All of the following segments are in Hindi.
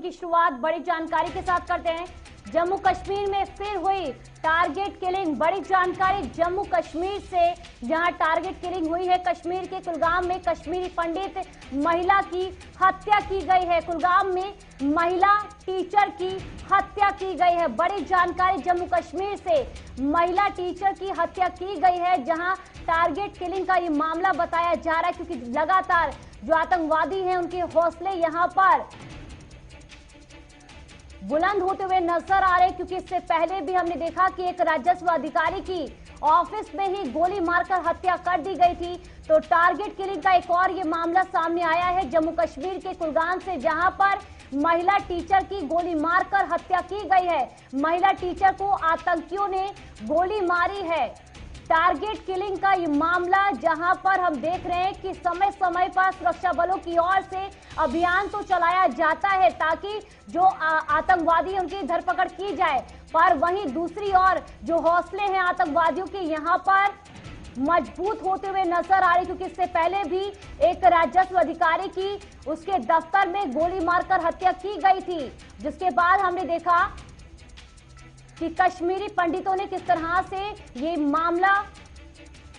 की शुरुआत बड़ी जानकारी के साथ करते हैं। जम्मू कश्मीर में फिर हुई टारगेट किलिंग, बड़ी जानकारी जम्मू कश्मीर से, जहां टारगेट किलिंग हुई है। कश्मीर के कुलगाम में कश्मीरी पंडित महिला की हत्या की गई है। कुलगाम में महिला टीचर की हत्या की गई है। बड़ी जानकारी जम्मू कश्मीर से, महिला टीचर की हत्या की गई है, जहां टारगेट किलिंग का ये मामला बताया जा रहा है, क्योंकि लगातार जो आतंकवादी हैं उनके हौसले यहां पर बुलंद होते हुए नजर आ रहे हैं। क्योंकि इससे पहले भी हमने देखा कि एक राजस्व अधिकारी की ऑफिस में ही गोली मारकर हत्या कर दी गई थी। तो टारगेट किलिंग का एक और ये मामला सामने आया है जम्मू कश्मीर के कुलगाम से, जहां पर महिला टीचर की गोली मारकर हत्या की गई है। महिला टीचर को आतंकियों ने गोली मारी है। टारगेट किलिंग का ये मामला, जहां पर हम देख रहे हैं कि समय समय पर सुरक्षा बलों की ओर से अभियान तो चलाया जाता है ताकि जो आतंकवादी उनकी धरपकड़ की जाए, पर वहीं दूसरी ओर जो हौसले हैं आतंकवादियों के यहां पर मजबूत होते हुए नजर आ रहे, क्योंकि इससे पहले भी एक राजस्व अधिकारी की उसके दफ्तर में गोली मारकर हत्या की गई थी, जिसके बाद हमने देखा कि कश्मीरी पंडितों ने किस तरह से ये मामला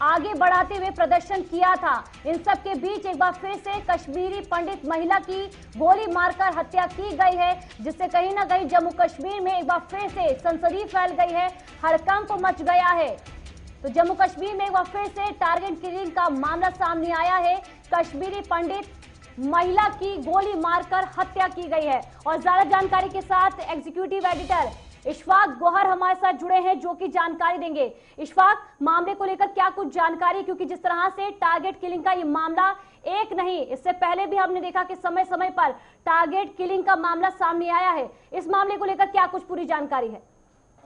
आगे बढ़ाते हुए प्रदर्शन किया था। इन सब के बीच एक बार फिर से कश्मीरी पंडित महिला की गोली मारकर हत्या की गई है, जिससे कहीं ना कहीं जम्मू कश्मीर में एक बार फिर से सनसनी फैल गई है, हड़कंप मच गया है। तो जम्मू कश्मीर में एक बार फिर से टारगेट किलिंग का मामला सामने आया है। कश्मीरी पंडित महिला की गोली मारकर हत्या की गई है। और ज्यादा जानकारी के साथ एग्जीक्यूटिव एडिटर इशफाक गोहर हमारे साथ जुड़े हैं, जो कि जानकारी देंगे। इशफाक, मामले को लेकर क्या कुछ जानकारी, क्योंकि जिस तरह से टारगेट किलिंग का ये मामला एक नहीं, इससे पहले भी हमने देखा कि समय समय पर टारगेट किलिंग का मामला सामने आया है। इस मामले को लेकर क्या कुछ पूरी जानकारी है?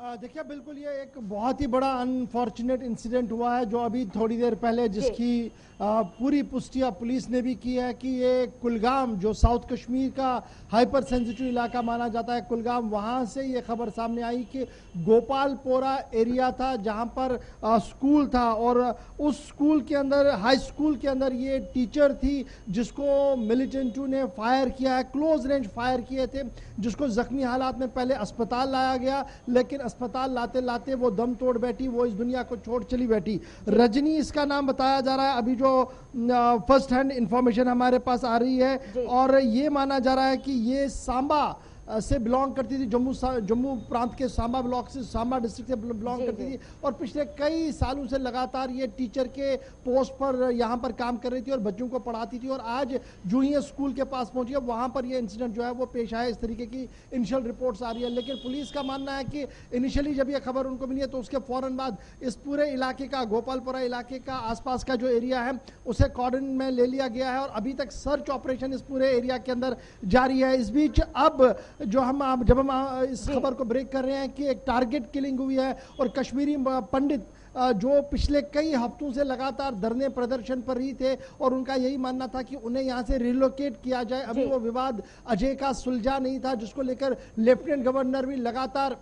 देखिए, बिल्कुल ये एक बहुत ही बड़ा अनफॉर्चुनेट इंसिडेंट हुआ है, जो अभी थोड़ी देर पहले जिसकी पूरी पुष्टि पुलिस ने भी की है कि ये कुलगाम, जो साउथ कश्मीर का हाइपर सेंसिटिव इलाका माना जाता है, कुलगाम, वहाँ से ये खबर सामने आई कि गोपालपोरा एरिया था जहाँ पर स्कूल था, और उस स्कूल के अंदर, हाई स्कूल के अंदर ये टीचर थी जिसको मिलिटेंटों ने फायर किया है, क्लोज रेंज फायर किए थे, जिसको जख्मी हालात में पहले अस्पताल लाया गया, लेकिन अस्पताल लाते लाते वो दम तोड़ बैठी, वो इस दुनिया को छोड़ चली बैठी। रजनी इसका नाम बताया जा रहा है, अभी जो फर्स्ट हैंड इंफॉर्मेशन हमारे पास आ रही है, और ये माना जा रहा है कि ये सांबा से बिलोंग करती थी, जम्मू प्रांत के सांबा ब्लॉक से, सांबा डिस्ट्रिक्ट से बिलोंग करती थी, और पिछले कई सालों से लगातार ये टीचर के पोस्ट पर यहाँ पर काम कर रही थी और बच्चों को पढ़ाती थी। और आज जो ही स्कूल के पास पहुंची है, वहाँ पर ये इंसिडेंट जो है वो पेश आया। इस तरीके की इनिशियल रिपोर्ट्स आ रही है, लेकिन पुलिस का मानना है कि इनिशियली जब ये खबर उनको मिली है तो उसके फौरन बाद इस पूरे इलाके का, गोपालपुरा इलाके का आसपास का जो एरिया है उसे कॉर्डन में ले लिया गया है, और अभी तक सर्च ऑपरेशन इस पूरे एरिया के अंदर जारी है। इस बीच अब जो जब हम इस खबर को ब्रेक कर रहे हैं कि एक टारगेट किलिंग हुई है, और कश्मीरी पंडित जो पिछले कई हफ्तों से लगातार धरने प्रदर्शन पर ही थे, और उनका यही मानना था कि उन्हें यहां से रिलोकेट किया जाए। अभी वो विवाद अजय का सुलझा नहीं था, जिसको लेकर लेफ्टिनेंट गवर्नर भी लगातार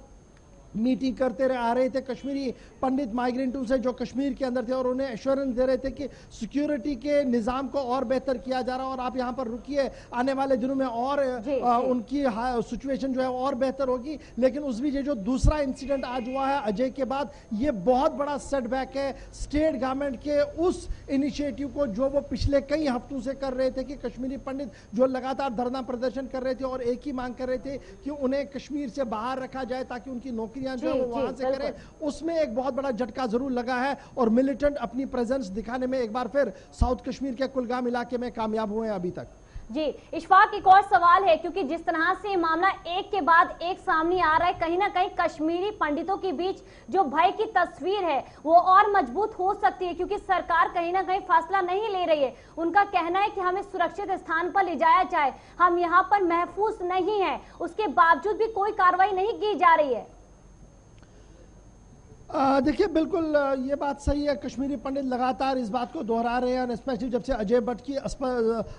मीटिंग करते आ रहे थे कश्मीरी पंडित माइग्रेंटों से जो कश्मीर के अंदर थे, और उन्हें एश्योरेंस दे रहे थे कि सिक्योरिटी के निजाम को और बेहतर किया जा रहा है, और आप यहां पर रुकिए, आने वाले दिनों में और उनकी सिचुएशन जो है और बेहतर होगी। लेकिन उस बीच जो दूसरा इंसिडेंट आज हुआ है अजय के बाद, ये बहुत बड़ा सेटबैक है स्टेट गवर्नमेंट के उस इनिशिएटिव को जो वो पिछले कई हफ्तों से कर रहे थे, कि कश्मीरी पंडित जो लगातार धरना प्रदर्शन कर रहे थे और एक ही मांग कर रहे थे कि उन्हें कश्मीर से बाहर रखा जाए ताकि उनकी नौकरी जो वो वहां से करें। उसमें एक बहुत बड़ा झटका जरूर लगा है, और मिलिटेंट अपनी प्रेजेंस दिखाने में एक बार फिर साउथ कश्मीर के कुलगाम इलाके में कामयाब हुए हैं अभी तक। जी इशफाक, एक और सवाल है, क्योंकि जिस तरह से मामला एक के बाद एक सामने आ रहा है, कहीं ना कहीं कश्मीरी पंडितों के बीच जो भय की तस्वीर है वो और मजबूत हो सकती है, क्योंकि सरकार कहीं ना कहीं फैसला नहीं ले रही है। उनका कहना है कि हमें सुरक्षित स्थान पर ले जाया जाए, हम यहाँ पर महफूज नहीं है, उसके बावजूद भी कोई कार्रवाई नहीं की जा रही है। देखिए बिल्कुल ये बात सही है। कश्मीरी पंडित लगातार इस बात को दोहरा रहे हैं, स्पेशली जब से अजय भट्ट की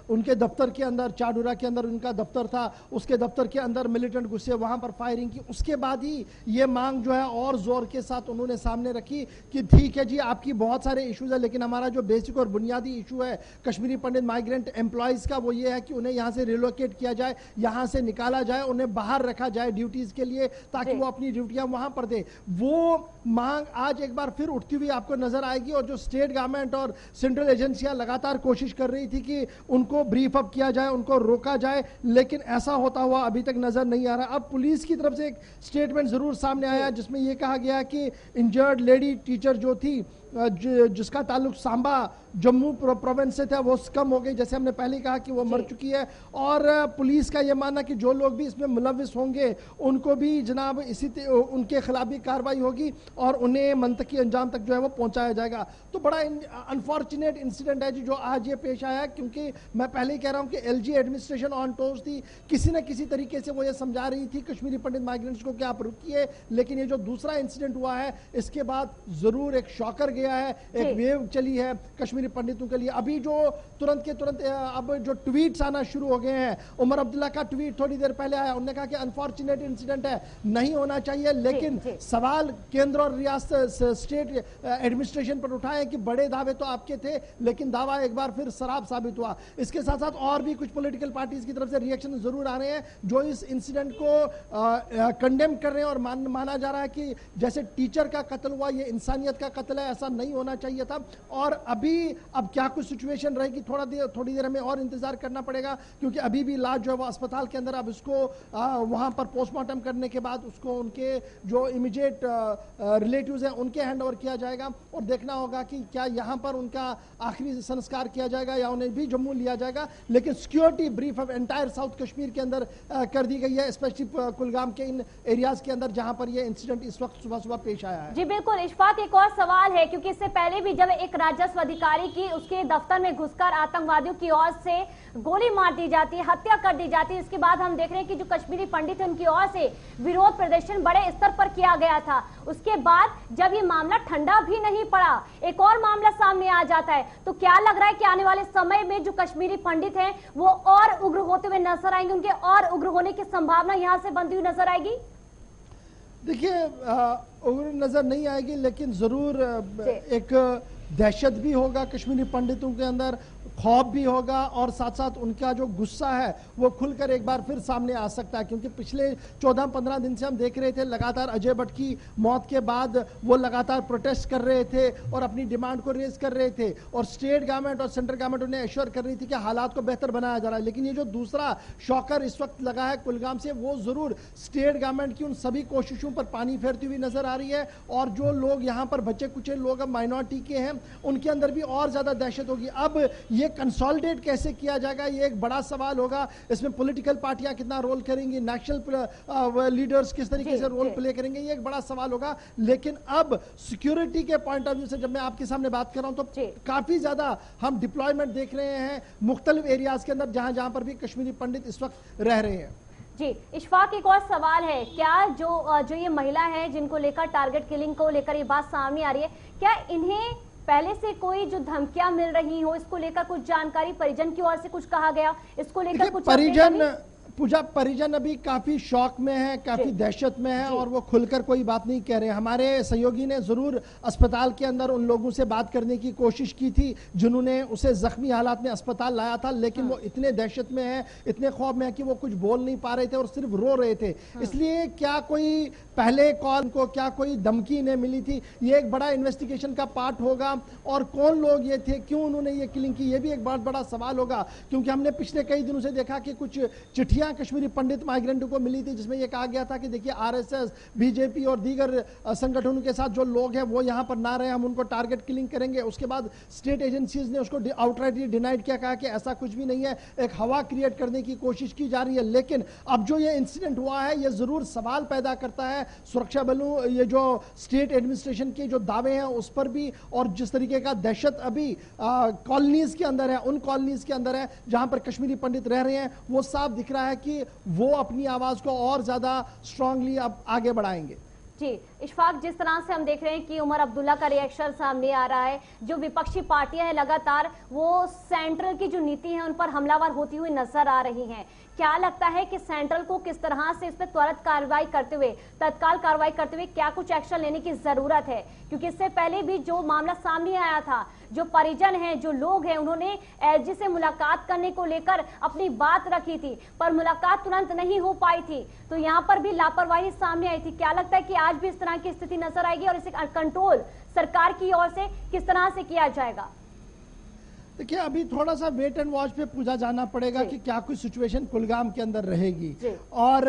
उनके दफ्तर के अंदर, चाडूरा के अंदर उनका दफ्तर था, उसके दफ्तर के अंदर मिलिटेंट घुसे, वहां पर फायरिंग की, उसके बाद ही ये मांग जो है और जोर के साथ उन्होंने सामने रखी कि ठीक है जी, आपकी बहुत सारे इश्यूज है, लेकिन हमारा जो बेसिक और बुनियादी इशू है कश्मीरी पंडित माइग्रेंट एम्प्लॉयज का, वो ये है कि उन्हें यहाँ से रिलोकेट किया जाए, यहाँ से निकाला जाए, उन्हें बाहर रखा जाए ड्यूटीज के लिए, ताकि वो अपनी ड्यूटियां वहां पर दे। वो मांग आज एक बार फिर उठती हुई आपको नजर आएगी, और जो स्टेट गवर्नमेंट और सेंट्रल एजेंसियां लगातार कोशिश कर रही थी कि उनको ब्रीफ अप किया जाए, उनको रोका जाए, लेकिन ऐसा होता हुआ अभी तक नजर नहीं आ रहा। अब पुलिस की तरफ से एक स्टेटमेंट जरूर सामने आया जिसमें यह कहा गया कि इंजर्ड लेडी टीचर जो थी, जिसका ताल्लुक सांबा जम्मू प्रोविंस से था, वो कम हो गई, जैसे हमने पहले कहा कि वो मर चुकी है। और पुलिस का यह मानना कि जो लोग भी इसमें मुलविस होंगे उनको भी जनाब उनके खिलाफ भी कार्रवाई होगी और उन्हें मंतकी अंजाम तक जो है वो पहुंचाया जाएगा। तो बड़ा अनफॉर्चुनेट इंसिडेंट है जी जो आज ये पेश आया, क्योंकि मैं पहले ही कह रहा हूं कि एलजी एडमिनिस्ट्रेशन ऑन टोज थी, किसी न किसी तरीके से वो ये समझा रही थी कश्मीरी पंडित माइग्रेंट्स को कि आप रुकिए, लेकिन ये जो दूसरा इंसिडेंट हुआ है इसके बाद जरूर एक शॉकर गया है, एक वेव चली है कश्मीरी पंडितों के लिए। अभी जो तुरंत के तुरंत अब जो ट्वीट्स आना शुरू हो गए हैं, उमर अब्दुल्ला का ट्वीट थोड़ी देर पहले आया, उन्होंने कहा कि अनफॉर्चुनेट इंसिडेंट है, नहीं होना चाहिए, लेकिन सवाल केंद्र और रियासत स्टेट एडमिनिस्ट्रेशन पर उठाए कि बड़े दावे तो आपके थे, लेकिन दावा एक बार फिर शराब साबित हुआ। इसके साथ साथ और भी कुछ पॉलिटिकल पार्टीज की तरफ से रिएक्शन जरूर आ रहे हैं जो इस इंसिडेंट को कंडेम कर रहे हैं, और माना जा रहा है कि जैसे टीचर का कत्ल हुआ, ये इंसानियत का कत्ल है, ऐसा नहीं होना चाहिए था। और अब क्या कुछ सिचुएशन रहेगी, थोड़ी देर हमें और इंतजार करना पड़ेगा, क्योंकि अभी भी लाश जो है वो अस्पताल के अंदर, अब इसको वहां पर पोस्टमार्टम करने के बाद उसको उनके जो इमीडिएट रिलेटिव्स हैं उनके हैंड ओवर किया जाएगा, और देखना होगा कि क्या यहां पर उनका आखिरी संस्कार किया जाएगा या उन्हें भी जम्मू लिया जाएगा। लेकिन security brief of entire south Kashmir के अंदर कर दी गई है, स्पेशली कुलगाम के इन एरियाज के अंदर जहां पर यह इंसिडेंट इस वक्त सुबह सुबह पेश आया है। जी बिल्कुल इशफाक, एक और सवाल है, क्योंकि इससे पहले भी जब एक राजस्व अधिकारी की उसके दफ्तर में घुसकर आतंकवादियों की ओर से गोली मार दी जाती है, हत्या कर दी जाती है, इसके बाद हम देख रहे हैं कि जो कश्मीरी पंडित है उनकी ओर से विरोध प्रदर्शन बड़े स्तर पर किया गया था। उसके बाद जब ये मामला ठंडा भी नहीं पड़ा, एक और मामला सामने आ जाता है, तो क्या लग रहा है कि आने वाले समय में जो कश्मीरी पंडित हैं वो और उग्र होते हुए नजर आएंगे, उनके और उग्र होने की संभावना यहां से बनती हुई नजर आएगी? देखिए उग्र नजर नहीं आएगी, लेकिन जरूर एक दहशत भी होगा कश्मीरी पंडितों के अंदर, खौफ भी होगा, और साथ साथ उनका जो गुस्सा है वो खुलकर एक बार फिर सामने आ सकता है। क्योंकि पिछले 14-15 दिन से हम देख रहे थे लगातार अजय भट्ट की मौत के बाद वो लगातार प्रोटेस्ट कर रहे थे और अपनी डिमांड को रेज कर रहे थे, और स्टेट गवर्नमेंट और सेंट्रल गवर्नमेंट उन्हें एश्योर कर रही थी कि हालात को बेहतर बनाया जा रहा है। लेकिन ये जो दूसरा शॉकर इस वक्त लगा है कुलगाम से, वो जरूर स्टेट गवर्नमेंट की उन सभी कोशिशों पर पानी फेरती हुई नजर आ रही है, और जो लोग यहाँ पर बचे कुचे लोग माइनॉरिटी के हैं उनके अंदर भी और ज्यादा दहशत होगी। अब ये कंसोलिडेट कैसे किया जाएगा, ये एक बड़ा सवाल होगा। इसमें पॉलिटिकल पार्टियां कितना रोल करेंगी, नेशनल लीडर्स किस तरीके से रोल प्ले करेंगे, ये एक बड़ा सवाल होगा। लेकिन अब सिक्योरिटी के पॉइंट ऑफ व्यू से जब मैं आपके सामने बात कर रहा हूं तो काफी ज्यादा हम डिप्लॉयमेंट देख रहे हैं मुख्तलिफ एरियाज के अंदर, जहां जहां पर भी कश्मीरी पंडित इस वक्त रह रहे हैं। जी इशफाक, एक और सवाल है, क्या जो ये महिला है जिनको लेकर टारगेट किलिंग को लेकर ये बात सामने आ रही है, क्या इन्हें पहले से कोई जो धमकियां मिल रही हो, इसको लेकर कुछ जानकारी, परिजन की ओर से कुछ कहा गया, इसको लेकर कुछ परिजन अभी काफी शॉक में है, काफी दहशत में है, और वो खुलकर कोई बात नहीं कह रहे। हमारे सहयोगी ने जरूर अस्पताल के अंदर उन लोगों से बात करने की कोशिश की थी जिन्होंने उसे जख्मी हालात में अस्पताल लाया था, लेकिन वो इतने दहशत में है, इतने खौफ में है कि वो कुछ बोल नहीं पा रहे थे और सिर्फ रो रहे थे। इसलिए क्या कोई पहले कॉल को, क्या कोई धमकी इन्हें मिली थी, ये एक बड़ा इन्वेस्टिगेशन का पार्ट होगा, और कौन लोग ये थे, क्यों उन्होंने ये किलिंग की, ये भी एक बहुत बड़ा सवाल होगा। क्योंकि हमने पिछले कई दिनों से देखा कि कुछ चिट्ठियां कश्मीरी पंडित माइग्रेंटों को मिली थी जिसमें यह कहा गया था कि देखिए आरएसएस, बीजेपी और दीगर संगठनों के साथ जो लोग हैं वो यहां पर ना रहे, हम उनको टारगेट किलिंग करेंगे। उसके बाद स्टेट एजेंसीज ने उसको आउटराइटली डिनाइड किया, कहा कि ऐसा कुछ भी नहीं है, एक हवा क्रिएट करने की कोशिश की जा रही है। लेकिन अब जो ये इंसिडेंट हुआ है ये जरूर सवाल पैदा करता है सुरक्षा बलों, ये जो स्टेट एडमिनिस्ट्रेशन के जो दावे हैं उस पर भी, और जिस तरीके का दहशत अभी कॉलोनीज के अंदर है, उन कॉलोनीज के अंदर है जहां पर कश्मीरी पंडित रह रहे हैं, वो साफ दिख रहा है कि वो अपनी आवाज को और ज्यादा स्ट्रांगली अब आगे बढ़ाएंगे। जी इशफाक, जिस तरह से हम देख रहे हैं कि उमर अब्दुल्ला का रिएक्शन सामने आ रहा है, जो विपक्षी पार्टियां हैं लगातार वो सेंट्रल की जो नीति है उन पर हमलावर होती हुई नजर आ रही हैं। क्या लगता है कि सेंट्रल को किस तरह से इस पर त्वरित कार्रवाई करते हुए, तत्काल कार्रवाई करते हुए क्या कुछ एक्शन लेने की जरूरत है? क्योंकि इससे पहले भी जो मामला सामने आया था, जो परिजन हैं, जो लोग हैं, उन्होंने एसजी से मुलाकात करने को लेकर अपनी बात रखी थी, पर मुलाकात तुरंत नहीं हो पाई थी, तो यहाँ पर भी लापरवाही सामने आई थी। क्या लगता है कि आज भी इस तरह की स्थिति नजर आएगी और इसे कंट्रोल सरकार की ओर से किस तरह से किया जाएगा? देखिए, अभी थोड़ा सा वेट एंड वॉच पे पूछा जाना पड़ेगा कि क्या कुछ सिचुएशन कुलगाम के अंदर रहेगी और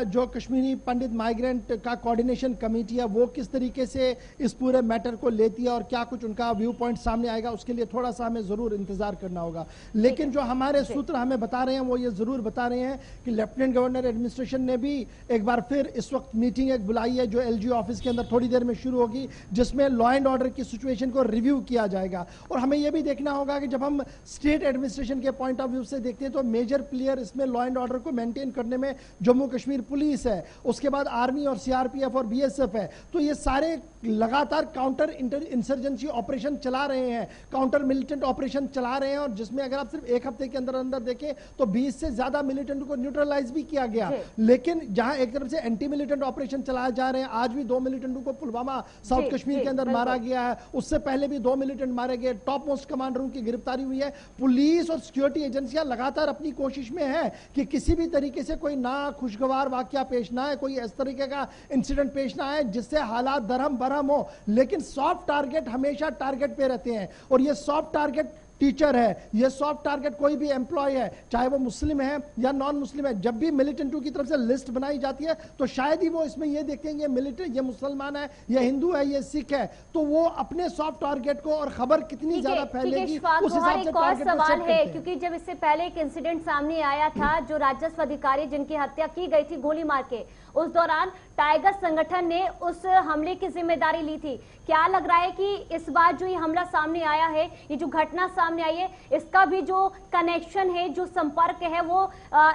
जो कश्मीरी पंडित माइग्रेंट का कोऑर्डिनेशन कमेटी है वो किस तरीके से इस पूरे मैटर को लेती है और क्या कुछ उनका व्यू पॉइंट सामने आएगा, उसके लिए थोड़ा सा हमें जरूर इंतजार करना होगा। लेकिन जो हमारे सूत्र हमें बता रहे हैं वो ये जरूर बता रहे हैं कि लेफ्टिनेंट गवर्नर एडमिनिस्ट्रेशन ने भी एक बार फिर इस वक्त मीटिंग एक बुलाई है जो एलजी ऑफिस के अंदर थोड़ी देर में शुरू होगी, जिसमें लॉ एंड ऑर्डर की सिचुएशन को रिव्यू किया जाएगा। और हमें यह भी देखना होगा कि हम स्टेट एडमिनिस्ट्रेशन के पॉइंट ऑफ व्यू से देखते हैं तो मेजर प्लेयर इसमें लॉ एंड ऑर्डर को मेंटेन करने में जम्मू कश्मीर पुलिस है, उसके बाद आर्मी और सीआरपीएफ और बीएसएफ है। तो ये सारे लगातार काउंटर इंसर्जेंसी ऑपरेशन चला रहे हैं, काउंटर मिलिटेंट ऑपरेशन चला रहे हैं, और जिसमें अगर आप सिर्फ एक हफ्ते के अंदर अंदर देखें तो 20 से ज्यादा मिलिटेंट को न्यूट्रलाइज भी किया गया। लेकिन जहां एक तरफ से एंटी मिलिटेंट ऑपरेशन चलाए जा रहे हैं, आज भी 2 मिलिटेंटों को पुलवामा साउथ कश्मीर के अंदर मारा गया है, उससे पहले भी 2 मिलिटेंट मारे गए, टॉप मोस्ट कमांडरों की गिरफ्तारी हुई है। पुलिस और सिक्योरिटी एजेंसियां लगातार अपनी कोशिश में है कि किसी भी तरीके से कोई ना खुशगवार वाकया पेश ना आए, कोई इस तरीके का इंसिडेंट पेश ना आए जिससे हालात दरहम बरहम हो। लेकिन सॉफ्ट टारगेट हमेशा टारगेट पे रहते हैं, और ये सॉफ्ट टारगेट टीचर है, ये सॉफ्ट टारगेट कोई भी एम्प्लॉय है, चाहे वो मुस्लिम है या नॉन मुस्लिम है। जब भी मिलिटेंटों की तरफ से लिस्ट बनाई जाती है तो शायद ही वो इसमें ये देखते हैं ये मिलिटेंट, ये मुसलमान है, ये हिंदू है, ये सिख है, तो वो अपने सॉफ्ट टारगेट को और खबर कितनी ज्यादा फैलेगी उस हिसाब से टारगेट को सेट करते हैं। क्योंकि जब इससे पहले एक इंसिडेंट सामने आया था, जो राजस्व अधिकारी जिनकी हत्या की गई थी गोली मार के, उस दौरान टाइगर संगठन ने उस हमले की जिम्मेदारी ली थी। क्या लग रहा है कि इस बार जो ये हमला सामने आया है, ये जो घटना सामने आई है, इसका भी जो कनेक्शन है, जो संपर्क है, वो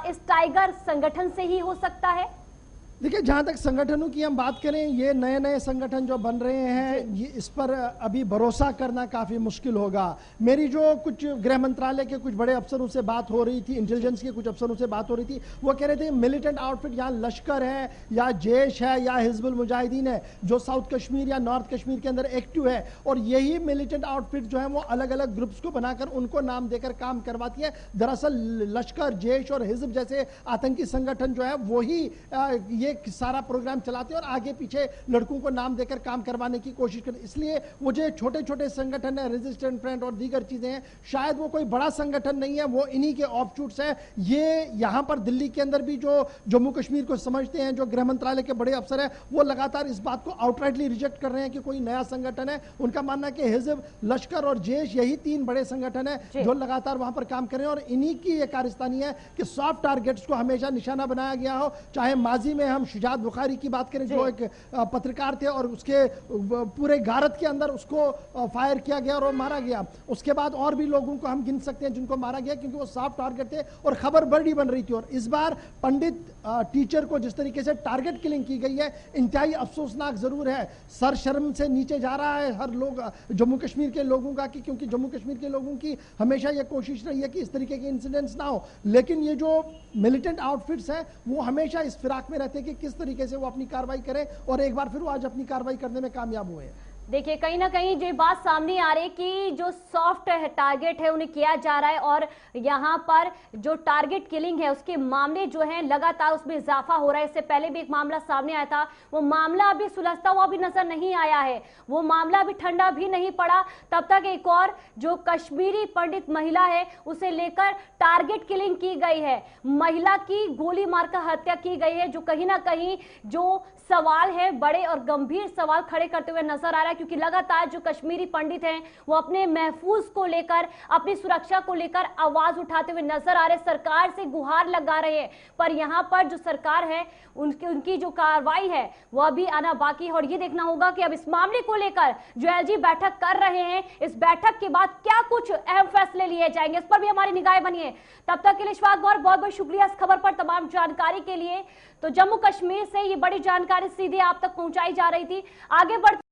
इस टाइगर संगठन से ही हो सकता है? देखिए, जहां तक संगठनों की हम बात करें, ये नए नए संगठन जो बन रहे हैं, ये इस पर अभी भरोसा करना काफी मुश्किल होगा। मेरी जो कुछ गृह मंत्रालय के कुछ बड़े अफसरों से बात हो रही थी, इंटेलिजेंस के कुछ अफसरों से बात हो रही थी, वो कह रहे थे मिलिटेंट आउटफिट यहाँ लश्कर है या जैश है या हिजबुल मुजाहिदीन है जो साउथ कश्मीर या नॉर्थ कश्मीर के अंदर एक्टिव है, और यही मिलिटेंट आउटफिट जो है वो अलग अलग ग्रुप्स को बनाकर उनको नाम देकर काम करवाती है। दरअसल लश्कर, जैश और हिजब जैसे आतंकी संगठन जो है वही ये सारा प्रोग्राम चलाते हैं और आगे पीछे लड़कों को नाम देकर काम करवाने की कोशिश करते। इसलिए वो जो छोटे छोटे संगठन है, रेजिस्टेंट फ्रंट और दीगर चीजें हैं, शायद वो कोई बड़ा संगठन नहीं है, वो इन्हीं के ऑफशूट्स है। ये यहां पर दिल्ली के अंदर भी जो जम्मू कश्मीर को समझते हैं, जो गृह मंत्रालय के बड़े अफसर है, वो लगातार इस बात को आउटराइटली रिजेक्ट कर रहे हैं कि कोई नया संगठन है। उनका मानना है कि हिजब, लश्कर और जैश यही 3 बड़े संगठन है जो लगातार वहां पर काम कर रहे हैं, और इन्हीं की ये कारस्तानी है कि सॉफ्ट टारगेट्स को हमेशा निशाना बनाया गया हो। चाहे माजी में हम शुजात बुखारी की बात करें, जो एक पत्रकार थे और उसके पूरे गारत के अंदर उसको फायर किया गया और वो मारा गया। उसके बाद और भी लोगों को हम गिन सकते हैं जिनको मारा गया क्योंकि वो सॉफ्ट टारगेट थे और खबर बड़ी बन रही थी। और इस बार पंडित टीचर को जिस तरीके से टारगेट किलिंग की गई है, इंतहाई अफसोसनाक जरूर है। सर शर्म से नीचे जा रहा है हर लोग, जम्मू कश्मीर के लोगों का, कि क्योंकि जम्मू कश्मीर के लोगों की हमेशा यह कोशिश रही है कि इस तरीके के इंसिडेंट्स ना हो। लेकिन ये जो मिलिटेंट आउटफिट्स हैं वो हमेशा इस फिराक में रहते हैं कि किस तरीके से वो अपनी कार्रवाई करें, और एक बार फिर वो आज अपनी कार्रवाई करने में कामयाब हुए हैं। देखिए, कहीं ना कहीं ये बात सामने आ रही है कि जो सॉफ्ट टारगेट है उन्हें किया जा रहा है, और यहाँ पर जो टारगेट किलिंग है उसके मामले जो हैं लगातार उसमें इजाफा हो रहा है। इससे पहले भी एक मामला सामने आया था, वो मामला अभी सुलझता हुआ भी नजर नहीं आया है, वो मामला अभी ठंडा भी नहीं पड़ा। तब तक एक और जो कश्मीरी पंडित महिला है उसे लेकर टारगेट किलिंग की गई है, महिला की गोली मारकर हत्या की गई है, जो कहीं ना कहीं जो सवाल है, बड़े और गंभीर सवाल खड़े करते हुए नजर आ रहा है। है, क्योंकि लगातार जो कश्मीरी पंडित हैं वो अपने महफूज को लेकर, अपनी सुरक्षा को लेकर आवाज उठाते हुए नजर आ रहे, सरकार से गुहार लगा रहे हैं। पर यहाँ पर जो सरकार है उनकी जो कार्रवाई है वो अभी आना बाकी है और ये देखना होगा कि अब इस मामले को लेकर जो एलजी बैठक कर रहे हैं, इस बैठक के बाद क्या कुछ अहम फैसले लिए जाएंगे, इस पर भी हमारी निगाहें बनी है। तब तक के लिए श्वाक गौर, बहुत बहुत शुक्रिया इस खबर पर तमाम जानकारी के लिए। तो जम्मू कश्मीर से ये बड़ी जानकारी सीधे आप तक पहुंचाई जा रही थी। आगे बढ़